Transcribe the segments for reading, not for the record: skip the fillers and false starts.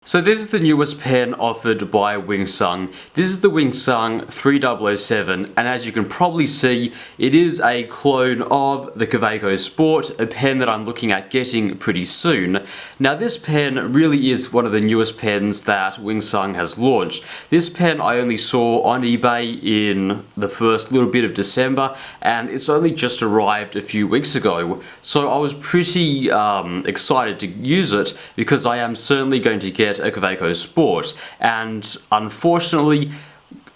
So this is the newest pen offered by Wingsung. This is the Wingsung 3007, and as you can probably see, it is a clone of the Kaweco Sport, a pen that I'm looking at getting pretty soon. Now this pen really is one of the newest pens that Wingsung has launched. This pen I only saw on eBay in the first little bit of December, and it's only just arrived a few weeks ago. So I was pretty excited to use it because I am certainly going to get a Kaweco Sport, and unfortunately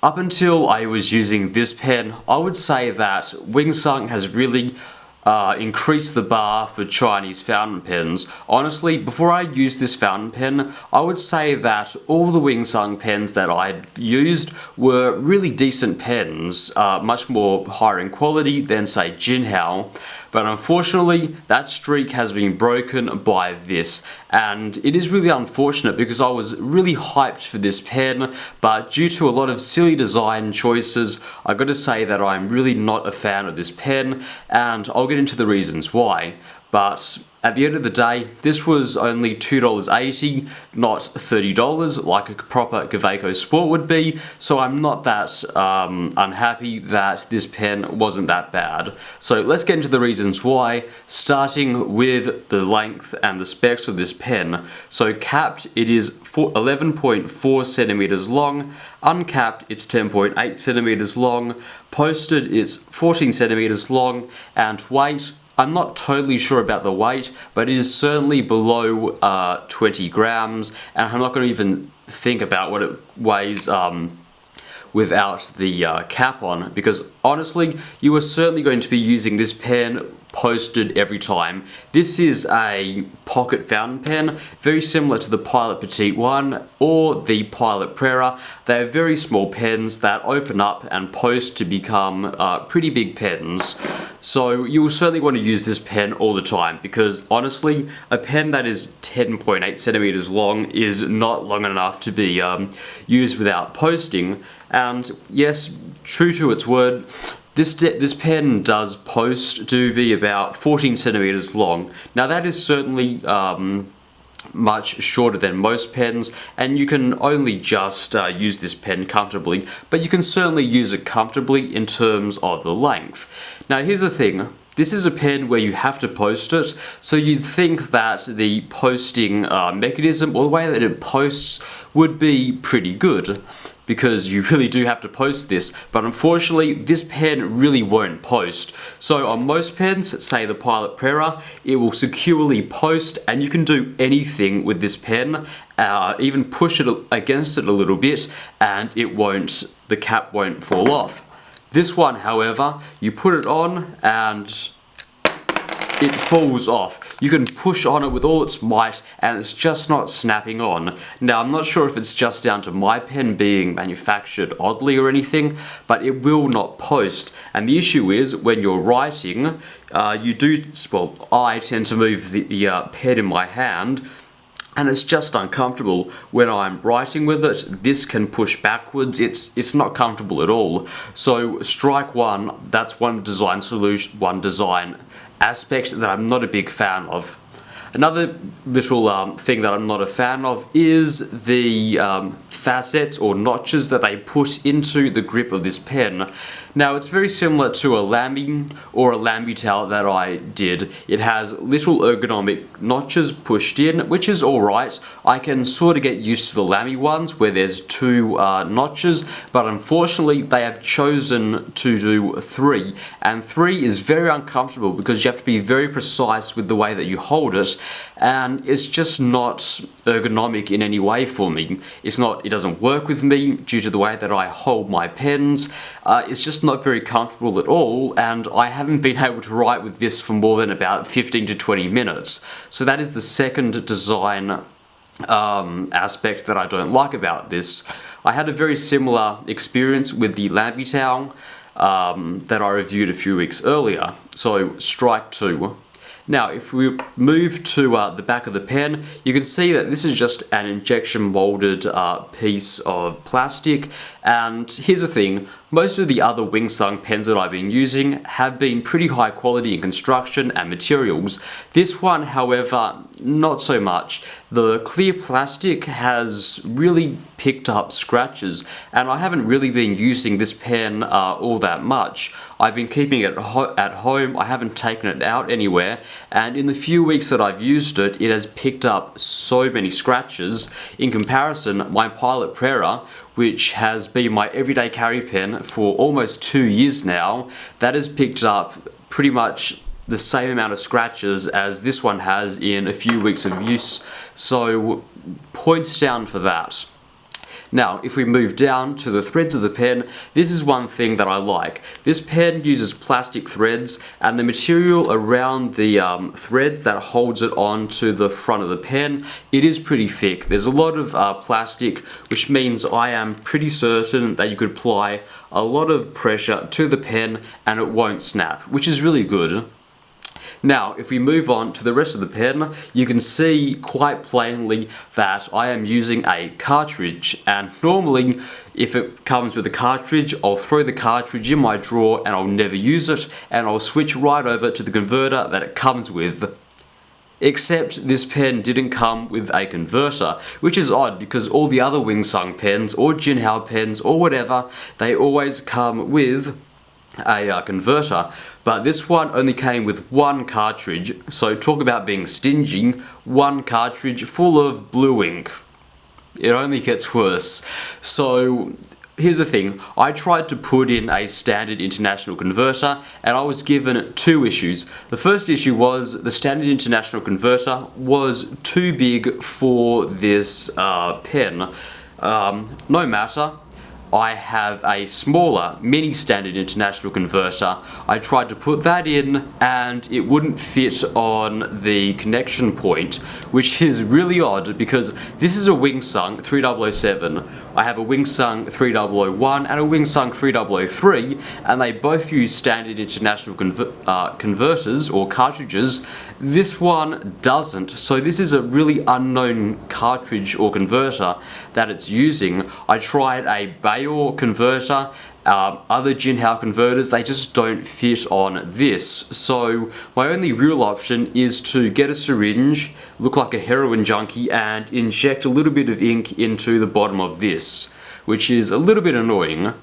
up until I was using this pen, I would say that Wingsung has really increased the bar for Chinese fountain pens. Honestly, before I used this fountain pen, I would say that all the Wingsung pens that I'd used were really decent pens, much more higher in quality than say Jinhao. But unfortunately, that streak has been broken by this, and it is really unfortunate because I was really hyped for this pen, but due to a lot of silly design choices, I gotta say that I'm really not a fan of this pen, and I'll get into the reasons why. But at the end of the day, this was only $2.80, not $30 like a proper Kaweco Sport would be, so I'm not that unhappy that this pen wasn't that bad. So let's get into the reasons why, starting with the length and the specs of this pen. So capped, it is 11.4 centimeters long, uncapped, it's 10.8 centimeters long, posted, it's 14 centimeters long, and weight, I'm not totally sure about the weight, but it is certainly below 20 grams, and I'm not going to even think about what it weighs without the cap on, because honestly, you are certainly going to be using this pen posted every time. This is a pocket fountain pen, very similar to the Pilot Petite 1 or the Pilot Prera. They are very small pens that open up and post to become pretty big pens. So you will certainly want to use this pen all the time, because honestly, a pen that is 10.8 centimeters long is not long enough to be used without posting. And yes, true to its word, this pen does post to be about 14 centimeters long. Now that is certainly much shorter than most pens, and you can only just use this pen comfortably, but you can certainly use it comfortably in terms of the length. Now here's the thing, this is a pen where you have to post it, so you'd think that the posting mechanism, or the way that it posts, would be pretty good, because you really do have to post this, but unfortunately this pen really won't post. So on most pens, say the Pilot Prera, it will securely post, and you can do anything with this pen, even push it against it a little bit, and the cap won't fall off. This one, however, you put it on and it falls off. You can push on it with all its might and it's just not snapping on. Now I'm not sure if it's just down to my pen being manufactured oddly or anything, but it will not post. And the issue is when you're writing, I tend to move the pen in my hand, and it's just uncomfortable when I'm writing with it. This can push backwards, it's not comfortable at all. So strike one, that's one design aspect that I'm not a big fan of. Another little thing that I'm not a fan of is the facets or notches that they put into the grip of this pen. Now it's very similar to a Lamy or a Lambital that I did. It has little ergonomic notches pushed in, which is alright. I can sort of get used to the Lamy ones where there's two notches, but unfortunately they have chosen to do three, and three is very uncomfortable because you have to be very precise with the way that you hold it, and it's just not ergonomic in any way for me. It doesn't work with me due to the way that I hold my pens. It's just not very comfortable at all, and I haven't been able to write with this for more than about 15 to 20 minutes. So that is the second design aspect that I don't like about this. I had a very similar experience with the Lambital that I reviewed a few weeks earlier. So strike two. Now if we move to the back of the pen, you can see that this is just an injection molded piece of plastic, and here's the thing, Most of the other Wingsung pens that I've been using have been pretty high quality in construction and materials. This one, however, not so much. The clear plastic has really picked up scratches, and I haven't really been using this pen all that much. I've been keeping it at home, I haven't taken it out anywhere, and in the few weeks that I've used it, it has picked up so many scratches. In comparison, my Pilot Prera, which has been my everyday carry pen for almost 2 years now, that has picked up pretty much the same amount of scratches as this one has in a few weeks of use, so points down for that. Now, if we move down to the threads of the pen, this is one thing that I like. This pen uses plastic threads, and the material around the threads that holds it onto the front of the pen, it is pretty thick. There's a lot of plastic, which means I am pretty certain that you could apply a lot of pressure to the pen and it won't snap, which is really good. Now, if we move on to the rest of the pen, you can see quite plainly that I am using a cartridge, and normally if it comes with a cartridge, I'll throw the cartridge in my drawer and I'll never use it, and I'll switch right over to the converter that it comes with. Except this pen didn't come with a converter, which is odd because all the other Wingsung pens or Jinhao pens or whatever, they always come with a converter, but this one only came with one cartridge, so talk about being stingy, one cartridge full of blue ink. It only gets worse. So here's the thing, I tried to put in a standard international converter and I was given 2 issues. The first issue was the standard international converter was too big for this pen. No matter, I have a smaller mini standard international converter. I tried to put that in and it wouldn't fit on the connection point, which is really odd because this is a Wingsung 3007. I have a Wingsung 3001 and a Wingsung 3003, and they both use standard international converters or cartridges. This one doesn't, so this is a really unknown cartridge or converter that it's using. I tried a Bayor converter, other Jinhao converters, they just don't fit on this. So my only real option is to get a syringe, look like a heroin junkie, and inject a little bit of ink into the bottom of this, which is a little bit annoying.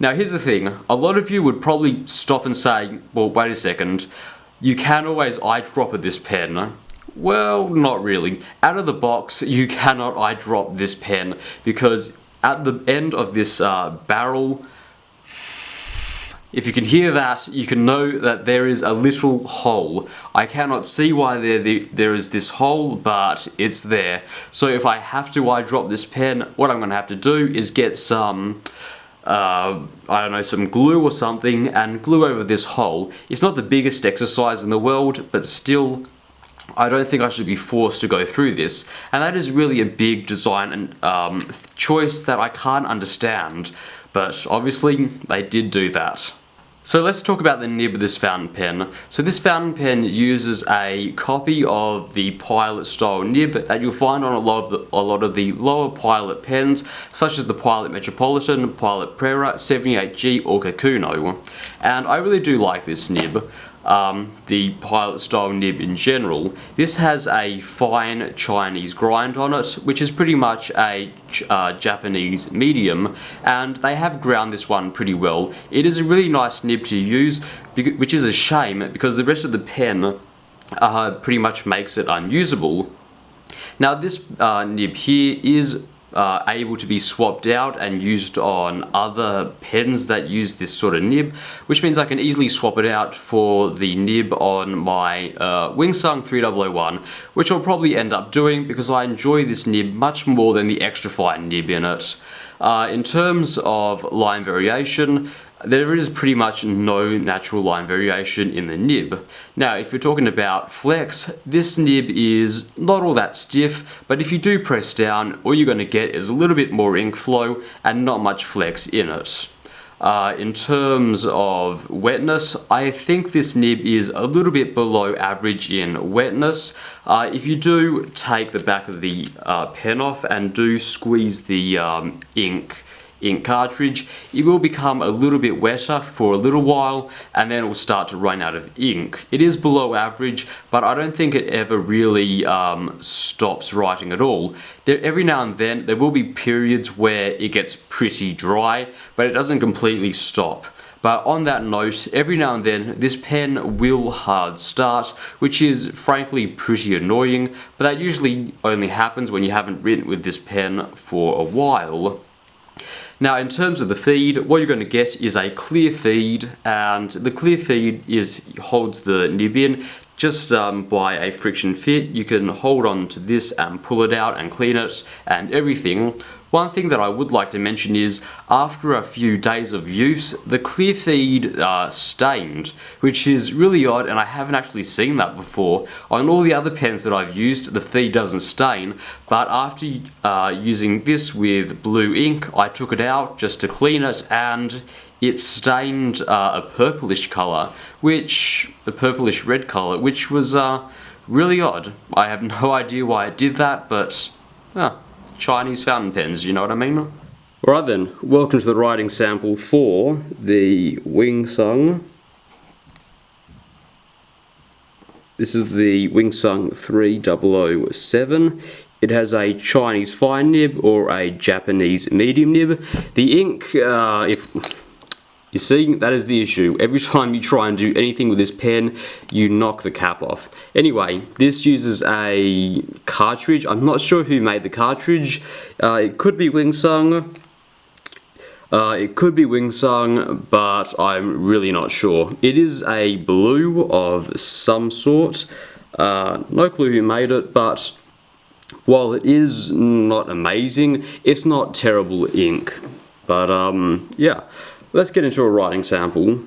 Now here's the thing, a lot of you would probably stop and say, well, wait a second, you can always eyedrop at this pen. Well, not really. Out of the box, you cannot eyedrop this pen because at the end of this barrel, if you can hear that, you can know that there is a little hole. I cannot see why there is this hole, but it's there. So if I have to eyedrop this pen, what I'm going to have to do is get some, I don't know, some glue or something and glue over this hole. It's not the biggest exercise in the world, but still, I don't think I should be forced to go through this. And that is really a big design and choice that I can't understand. But obviously, they did do that. So let's talk about the nib of this fountain pen. So this fountain pen uses a copy of the Pilot style nib that you'll find on a lot of the lower Pilot pens, such as the Pilot Metropolitan, Pilot Prera, 78G or Kaweco. And I really do like this nib. The Pilot style nib in general. This has a fine Chinese grind on it, which is pretty much a Japanese medium, and they have ground this one pretty well. It is a really nice nib to use, which is a shame because the rest of the pen pretty much makes it unusable. Now this nib here is able to be swapped out and used on other pens that use this sort of nib, which means I can easily swap it out for the nib on my Wingsung 3001, which I'll probably end up doing because I enjoy this nib much more than the extra fine nib in it. In terms of line variation, there is pretty much no natural line variation in the nib. Now, if you're talking about flex, this nib is not all that stiff, but if you do press down, all you're going to get is a little bit more ink flow and not much flex in it. In terms of wetness, I think this nib is a little bit below average in wetness. If you do take the back of the pen off and do squeeze the ink ink cartridge, it will become a little bit wetter for a little while and then it will start to run out of ink. It is below average, but I don't think it ever really stops writing at all. Every now and then there will be periods where it gets pretty dry, but it doesn't completely stop. But on that note, every now and then this pen will hard start, which is frankly pretty annoying, but that usually only happens when you haven't written with this pen for a while. Now in terms of the feed, what you're going to get is a clear feed, and the clear feed holds the nib in just by a friction fit. You can hold on to this and pull it out and clean it and everything. One thing that I would like to mention is, after a few days of use, the clear feed stained, which is really odd, and I haven't actually seen that before. On all the other pens that I've used, the feed doesn't stain, but after using this with blue ink, I took it out just to clean it, and it stained a purplish colour, a purplish red colour, which was really odd. I have no idea why it did that, but Chinese fountain pens, you know what I mean? Alright then, welcome to the writing sample for the Wing Sung. This is the Wing Sung 3007. It has a Chinese fine nib or a Japanese medium nib. The ink, you see, that is the issue. Every time you try and do anything with this pen, you knock the cap off. Anyway, this uses a cartridge. I'm not sure who made the cartridge. It could be Wing Sung. But I'm really not sure. It is a blue of some sort. No clue who made it, but while it is not amazing, it's not terrible ink. But yeah. Let's get into a writing sample.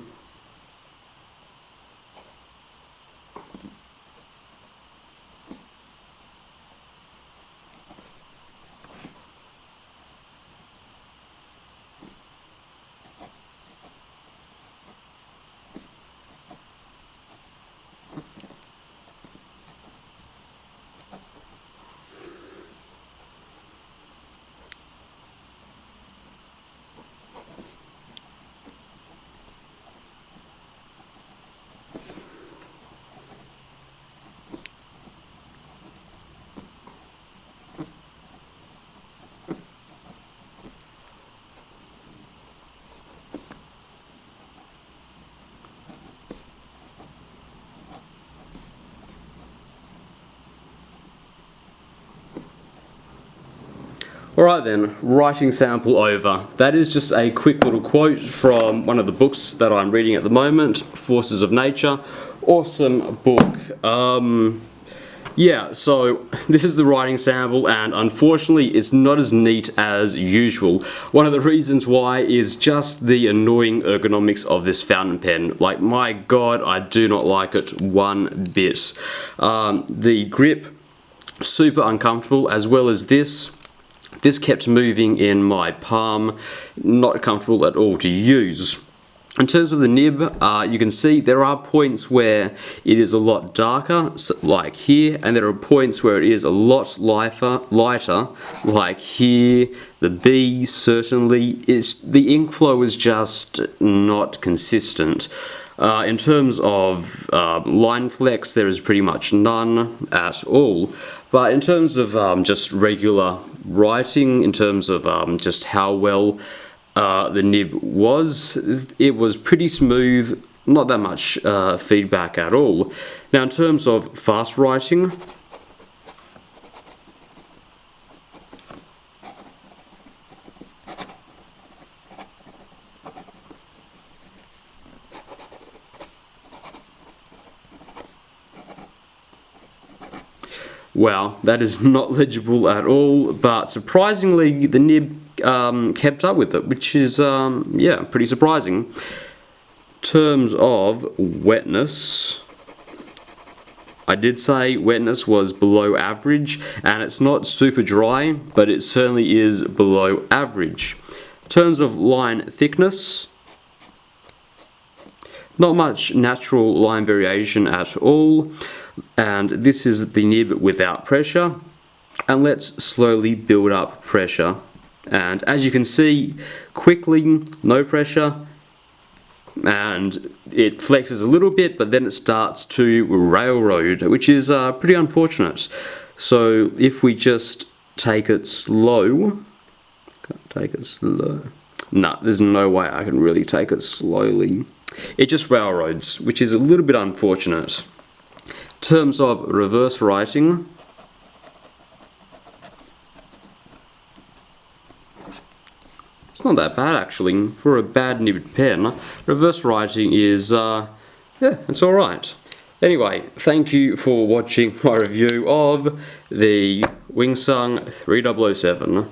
Alright then, writing sample over. That is just a quick little quote from one of the books that I'm reading at the moment, Forces of Nature. Awesome book. Yeah, so this is the writing sample, and unfortunately it's not as neat as usual. One of the reasons why is just the annoying ergonomics of this fountain pen. Like, my god, I do not like it one bit. The grip, super uncomfortable, as well as this. This kept moving in my palm, not comfortable at all to use. In terms of the nib, you can see there are points where it is a lot darker, like here, and there are points where it is a lot lighter, like here. The B certainly is. The ink flow is just not consistent. In terms of line flex, there is pretty much none at all. But in terms of just regular writing, in terms of just how well the nib was, it was pretty smooth, not that much feedback at all. Now in terms of fast writing, wow, that is not legible at all, but surprisingly the nib kept up with it, which is, yeah, pretty surprising. In terms of wetness, I did say wetness was below average, and it's not super dry, but it certainly is below average. In terms of line thickness, not much natural line variation at all. And this is the nib without pressure, and let's slowly build up pressure. And as you can see, quickly, no pressure, and it flexes a little bit, but then it starts to railroad, which is pretty unfortunate. So if we just take it slow, nah, there's no way I can really take it slowly. It just railroads, which is a little bit unfortunate. In terms of reverse writing, it's not that bad actually for a bad nibbed pen. Reverse writing is, yeah, it's alright. Anyway, thank you for watching my review of the Wingsung 3007.